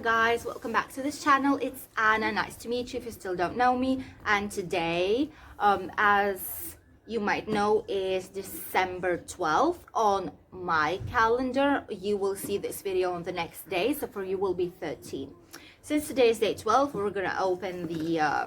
guys, welcome back to this channel. It's Anna. Nice to meet you if you still don't know me. And today, as you might know, is December 12th on my calendar. You will see this video on the next day, so for you will be 13. Since today is day 12, we're gonna open the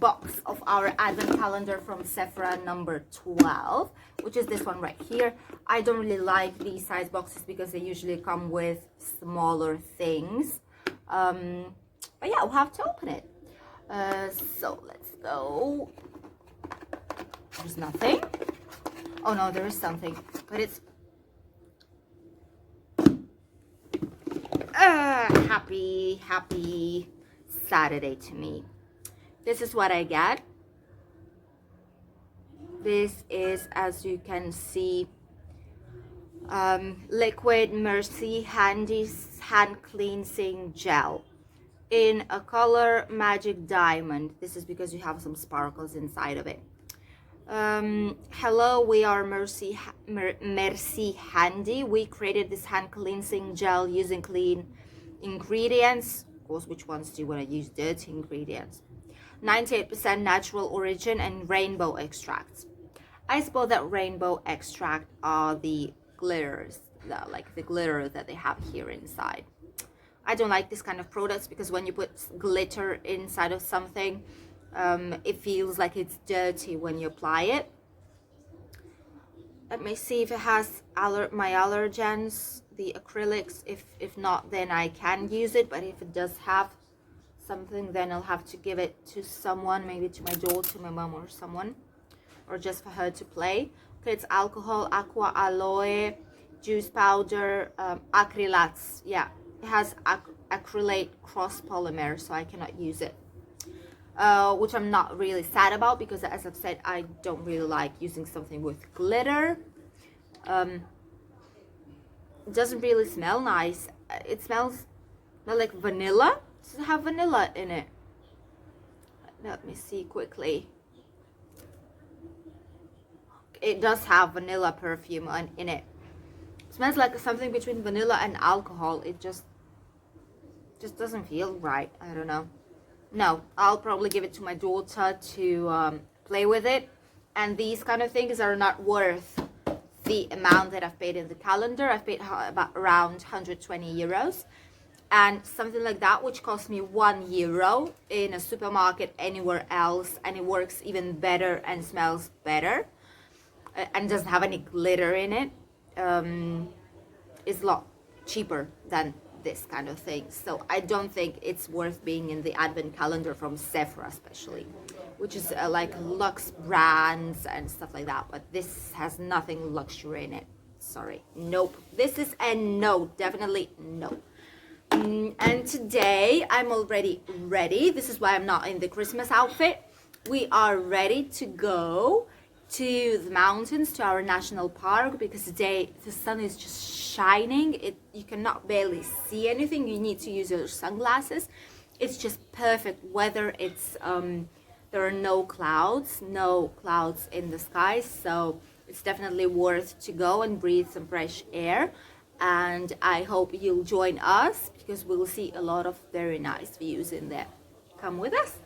box of our advent calendar from Sephora number 12, which is this one right here. I don't really like these size boxes because they usually come with smaller things, but yeah, we'll have to open it. So let's go. There's nothing. Oh no, there is something, but it's happy Saturday to me. This is what I get. This is, as you can see, liquid Mercy Handy hand cleansing gel in a color magic diamond. This is because you have some sparkles inside of it. Hello, we are Mercy Handy. We created this hand cleansing gel using clean ingredients. Of course, which ones do you want to use? Dirty ingredients. 98% natural origin and rainbow extracts. I suppose that rainbow extract are the glitters, like the glitter that they have here inside. I don't like this kind of products because when you put glitter inside of something, it feels like it's dirty when you apply it. Let me see if it has my allergens, the acrylics. If not, then I can use it, but if it does have something, then I'll have to give it to someone, maybe to my daughter, my mom, or someone, or just for her to play. Okay, it's alcohol, aqua, aloe, juice powder, acrylates. Yeah, it has acrylate cross polymer, so I cannot use it, which I'm not really sad about because, as I've said, I don't really like using something with glitter. It doesn't really smell nice. It smells like vanilla. Does it have vanilla in it? Let me see quickly. It does have vanilla perfume in it. It smells like something between vanilla and alcohol. It just doesn't feel right. I don't know. No, I'll probably give it to my daughter to play with it. And these kind of things are not worth the amount that I've paid in the calendar. I've paid about around 120 euros. And something like that, which cost me €1 in a supermarket anywhere else, and it works even better and smells better, and doesn't have any glitter in it, is a lot cheaper than this kind of thing. So I don't think it's worth being in the advent calendar from Sephora, especially, which is like luxe brands and stuff like that. But this has nothing luxury in it. Sorry, nope. This is a no, definitely no. And today I'm already ready. This is why I'm not in the Christmas outfit. We are ready to go to the mountains, to our national park, because today the sun is just shining. You cannot barely see anything. You need to use your sunglasses. It's just perfect weather. It's there are no clouds in the sky, so it's definitely worth to go and breathe some fresh air. And I hope you'll join us because we'll see a lot of very nice views in there. Come with us.